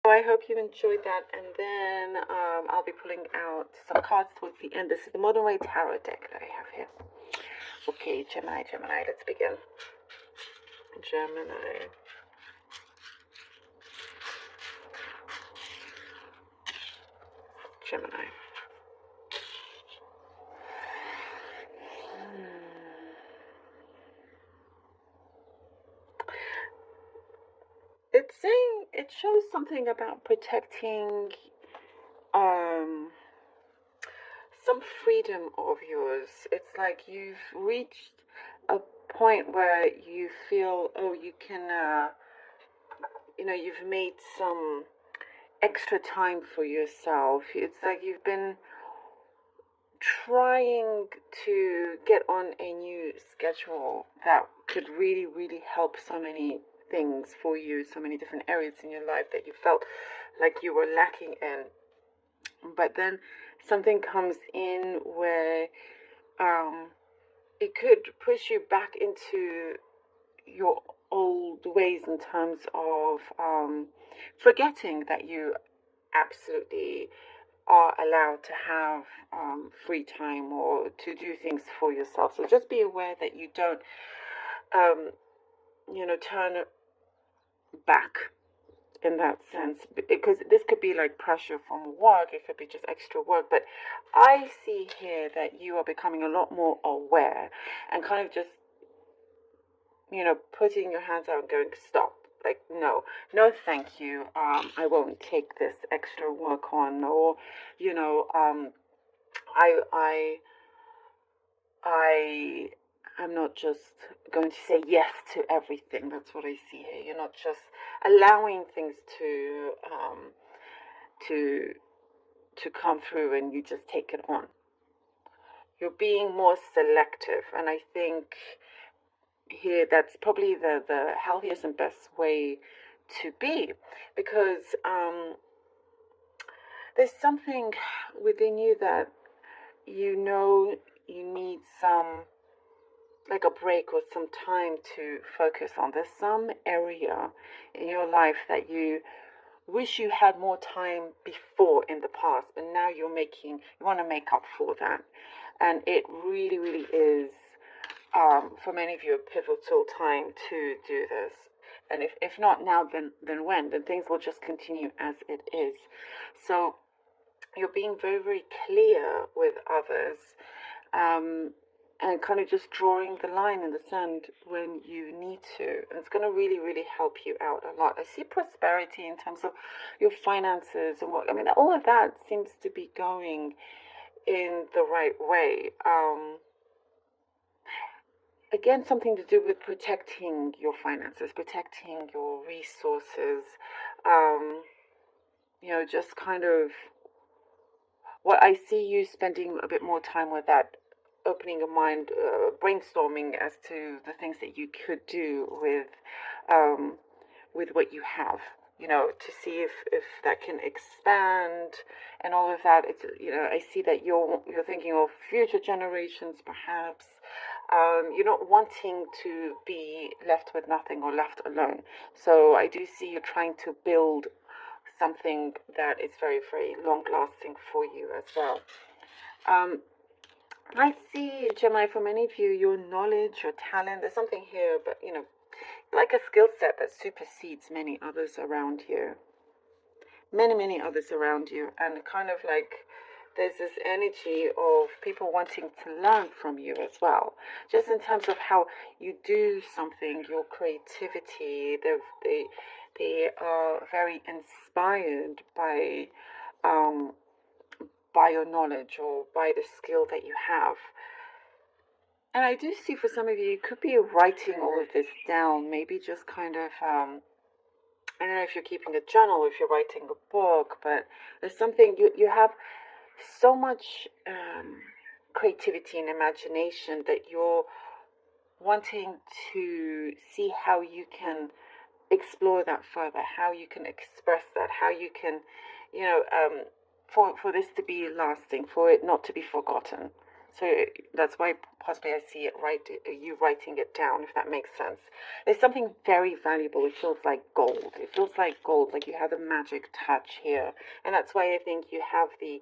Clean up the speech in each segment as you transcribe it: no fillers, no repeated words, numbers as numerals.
So I hope you enjoyed that, and then I'll be pulling out some cards towards the end. This is the Modern Way Tarot deck that I have here. Okay, Gemini, let's begin. Gemini. Gemini. It's saying, it shows something about protecting some freedom of yours. It's like you've reached a point where you feel, oh, you can, you've made some extra time for yourself. It's like you've been trying to get on a new schedule that could really, really help so many things for you, so many different areas in your life that you felt like you were lacking in. But then something comes in where it could push you back into your old ways in terms of forgetting that you absolutely are allowed to have free time or to do things for yourself. So just be aware that you don't, turn back in that sense, because this could be like pressure from work, it could be just extra work, but I see here that you are becoming a lot more aware and kind of just putting your hands out and going, stop, like, no, thank you, I won't take this extra work on, or I'm not just going to say yes to everything. That's what I see here. You're not just allowing things to come through and you just take it on. You're being more selective, and I think here that's probably the healthiest and best way to be, because there's something within you that you need some, like a break or some time to focus on. There's some area in your life that you wish you had more time before in the past, but now you want to make up for that. And it really, really is, for many of you, a pivotal time to do this. And if not now, then when? Then things will just continue as it is. So you're being very, very clear with others, and kind of just drawing the line in the sand when you need to. And it's going to really, really help you out a lot. I see prosperity in terms of your finances and all of that seems to be going in the right way. Again, something to do with protecting your finances, protecting your resources, just kind of what I see you spending a bit more time with that, opening your mind, brainstorming as to the things that you could do with what you have, to see if that can expand and all of that. It's, I see that you're thinking of future generations, perhaps. You're not wanting to be left with nothing or left alone. So I do see you trying to build something that is very, very long lasting for you as well. I see, Gemini, for many of you, your knowledge, your talent, there's something here, but like a skill set that supersedes many others around you. Many others around you, and kind of like there's this energy of people wanting to learn from you as well, just in terms of how you do something, your creativity. They are very inspired by your knowledge or by the skill that you have. And I do see for some of you, you could be writing all of this down, maybe just kind of, I don't know if you're keeping a journal or if you're writing a book, but there's something, you have so much creativity and imagination that you're wanting to see how you can explore that further, how you can express that, how you can, for this to be lasting, for it not to be forgotten. So that's why possibly I see it you writing it down, if that makes sense. There's something very valuable. It feels like gold. It feels like gold, like you have the magic touch here. And that's why I think you have the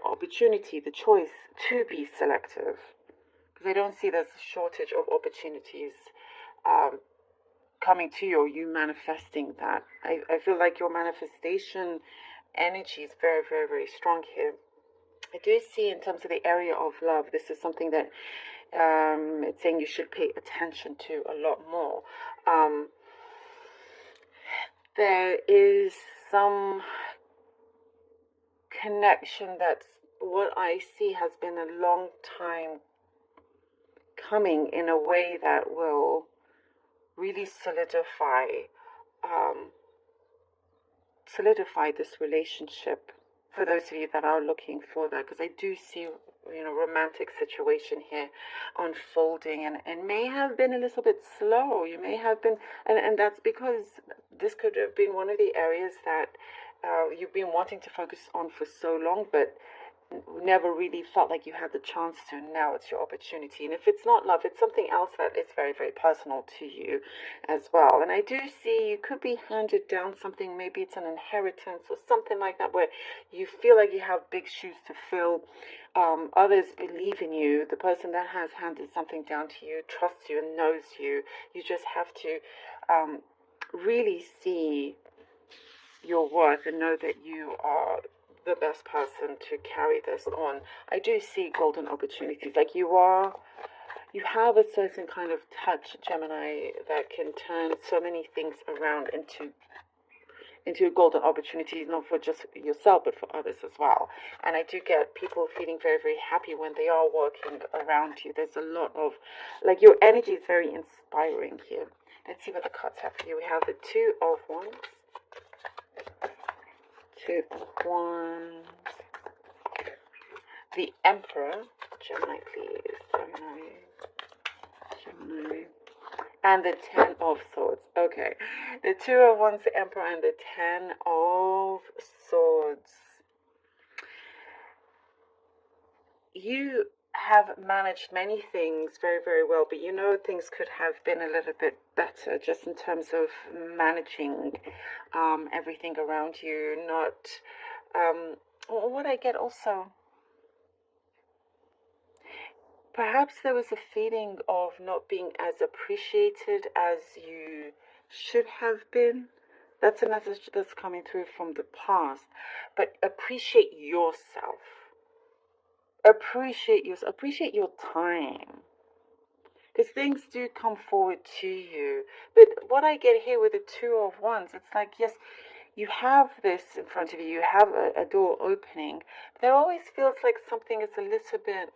opportunity, the choice to be selective. Because I don't see there's a shortage of opportunities coming to you, or you manifesting that. I feel like your manifestation energy is very, very, very strong here. I do see in terms of the area of love, this is something that it's saying you should pay attention to a lot more. There is some connection that's what I see has been a long time coming in a way that will really solidify this relationship for those of you that are looking for that, because I do see romantic situation here unfolding, and may have been a little bit slow. You may have been, and that's because this could have been one of the areas that you've been wanting to focus on for so long, but never really felt like you had the chance to. Now it's your opportunity. And if it's not love, it's something else that is very, very personal to you as well. And I do see you could be handed down something. Maybe it's an inheritance or something like that, where you feel like you have big shoes to fill. Others believe in you. The person that has handed something down to you trusts you and knows you. You just have to really see your worth and know that you are the best person to carry this on. I do see golden opportunities. Like you have a certain kind of touch, Gemini, that can turn so many things around into golden opportunities, not for just yourself, but for others as well. And I do get people feeling very, very happy when they are working around you. There's a lot of, like, your energy is very inspiring here. Let's see what the cards have for you. We have the Two of Wands. Two of Wands. The Emperor. Gemini, please. Gemini. And the Ten of Swords. Okay. The Two of Wands, the Emperor, and the Ten of Swords. You have managed many things very, very well, but things could have been a little bit better just in terms of managing everything around you. Not what I get also, perhaps there was a feeling of not being as appreciated as you should have been. That's a message that's coming through from the past. But appreciate yourself. Appreciate your time. Because things do come forward to you. But what I get here with the Two of Wands, it's like, yes, you have this in front of you. You have a door opening. There always feels like something is a little bit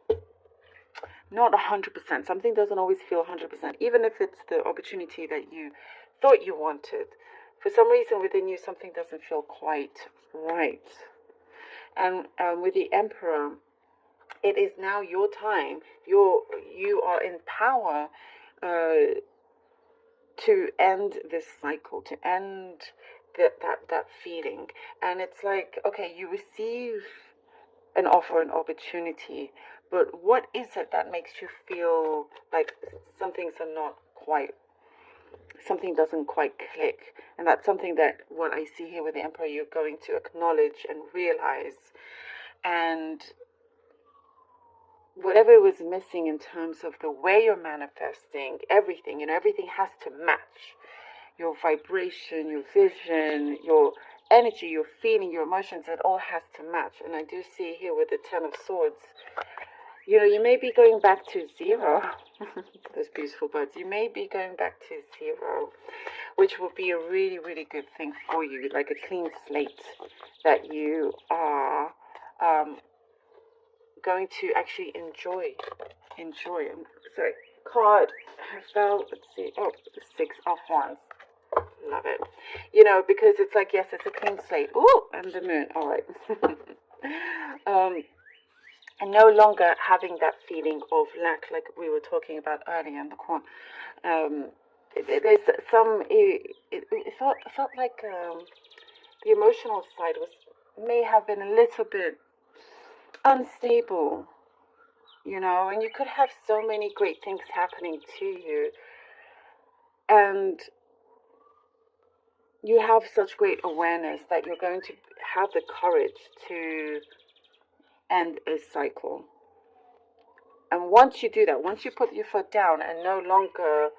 not 100%. Something doesn't always feel 100%, even if it's the opportunity that you thought you wanted. For some reason within you, something doesn't feel quite right. And with the Emperor, it is now your time. You are in power to end this cycle, to end that feeling. And it's like, okay, you receive an offer, an opportunity, but what is it that makes you feel like something doesn't quite click? And that's something that what I see here with the Emperor, you're going to acknowledge and realize. And whatever was missing in terms of the way you're manifesting everything, everything has to match. Your vibration, your vision, your energy, your feeling, your emotions, it all has to match. And I do see here with the Ten of Swords, you may be going back to zero. Those beautiful birds. You may be going back to zero, which will be a really, really good thing for you, like a clean slate that you are going to actually enjoy. Sorry, card fell. Let's see. Oh, the Six of Wands. Love it. Because it's like, yes, it's a clean slate. Ooh, and the Moon. All right. And no longer having that feeling of lack, like we were talking about earlier in the corner. There's some. It felt like the emotional side may have been a little bit unstable, and you could have so many great things happening to you, and you have such great awareness that you're going to have the courage to end a cycle. And once you do that, once you put your foot down and no longer,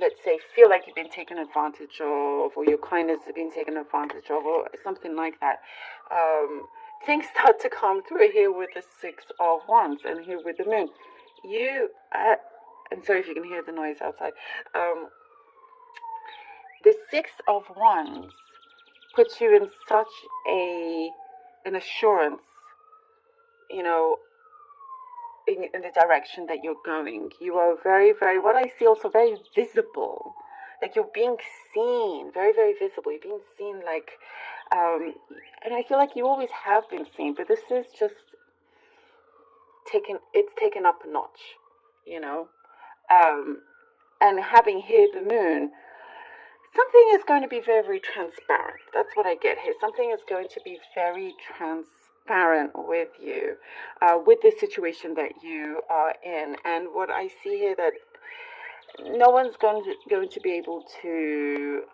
let's say, feel like you've been taken advantage of, or your kindness has been taken advantage of, or something like that, things start to come through here with the Six of Wands and here with the Moon. I'm sorry if you can hear the noise outside. The Six of Wands puts you in such an assurance, in the direction that you're going. You are very, very, what I see also, very visible. Like you're being seen, very, very visible. You're being seen and I feel like you always have been seen, but this is just taken up a notch, and having here the Moon, something is going to be very, very transparent. That's what I get here. Something is going to be very transparent with you, with the situation that you are in. And what I see here, that no one's going to be able to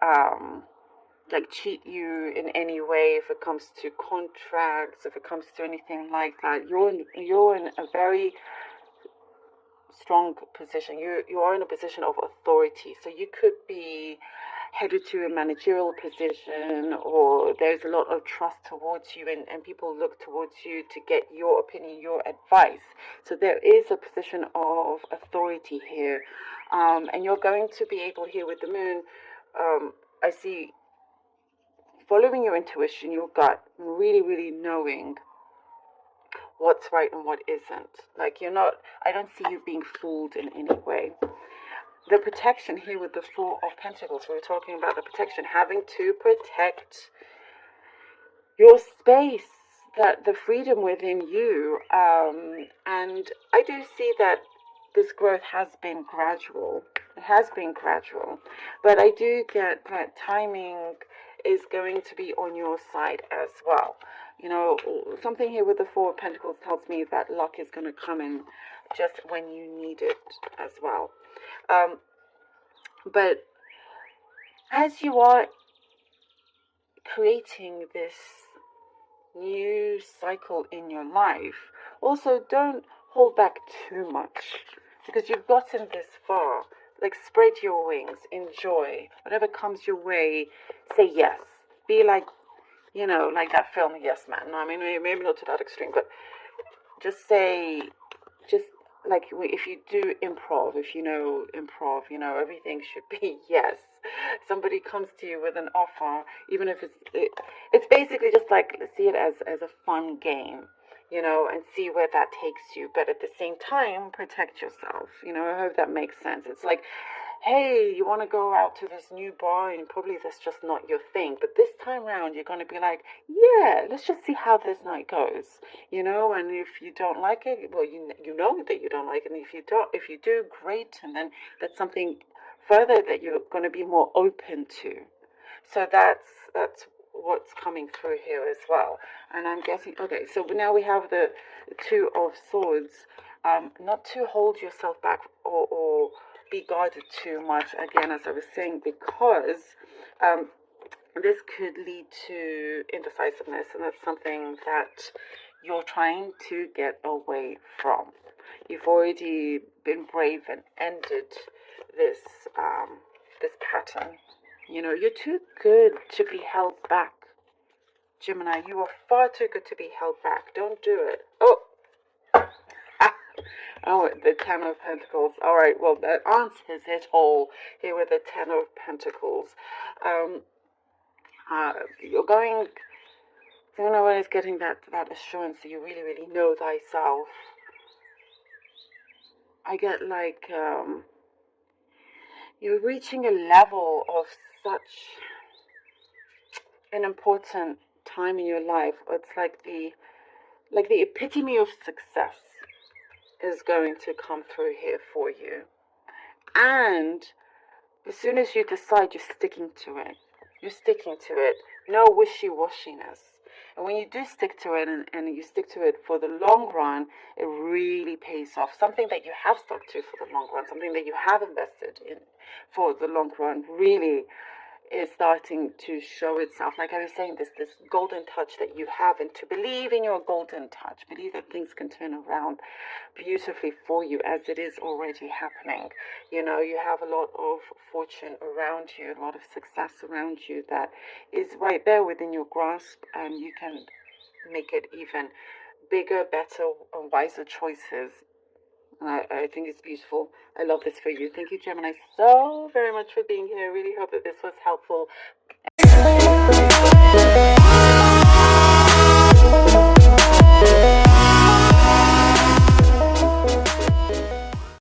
cheat you in any way if it comes to contracts, if it comes to anything like that. You're in a very strong position. You are in a position of authority, so you could be headed to a managerial position, or there's a lot of trust towards you, and people look towards you to get your opinion, your advice. So there is a position of authority here, and you're going to be able here with the Moon, I see, following your intuition, your gut, really, really knowing what's right and what isn't. I don't see you being fooled in any way. The protection here with the Four of Pentacles, we were talking about the protection, having to protect your space, that the freedom within you, and I do see that this growth has been gradual. It has been gradual, but I do get that timing is going to be on your side as well. Something here with the Four of Pentacles tells me that luck is going to come in just when you need it as well. But as you are creating this new cycle in your life, also don't hold back too much, because you've gotten this far. Spread your wings, enjoy whatever comes your way. Say yes. Be like that film Yes Man. No, I mean, maybe not to that extreme, but just like if you do improv, if you know improv, everything should be yes. Somebody comes to you with an offer, even if it's basically just see it as a fun game, and see where that takes you. But at the same time, protect yourself. I hope that makes sense. It's like, hey, you want to go out to this new bar, and probably that's just not your thing. But this time around, you're going to be like, yeah, let's just see how this night goes, And if you don't like it, well, you know that you don't like it. And if you do, great. And then that's something further that you're going to be more open to. So that's what's coming through here as well. And I'm guessing, okay, so now we have the Two of Swords. Not to hold yourself back or be guarded too much, again, as I was saying, because this could lead to indecisiveness, and that's something that you're trying to get away from. You've already been brave and ended this pattern. You're too good to be held back. Gemini, you are far too good to be held back. Don't do it. Oh, the Ten of Pentacles. All right, well, that answers it all here with the Ten of Pentacles. You're going, when it's getting that assurance that you really, really know thyself. I get you're reaching a level of such an important time in your life. It's like the epitome of success is going to come through here for you. And as soon as you decide, you're sticking to it. You're sticking to it. No wishy-washiness. And when you do stick to it and you stick to it for the long run, it really pays off. Something that you have stuck to for the long run, something that you have invested in for the long run, really is starting to show itself. Like I was saying, this golden touch that you have, and to believe in your golden touch, believe that things can turn around beautifully for you, as it is already happening. You know, you have a lot of fortune around you, a lot of success around you that is right there within your grasp, and you can make it even bigger, better, and wiser choices. I think it's beautiful. I love this for you. Thank you, Gemini, so very much for being here. I really hope that this was helpful.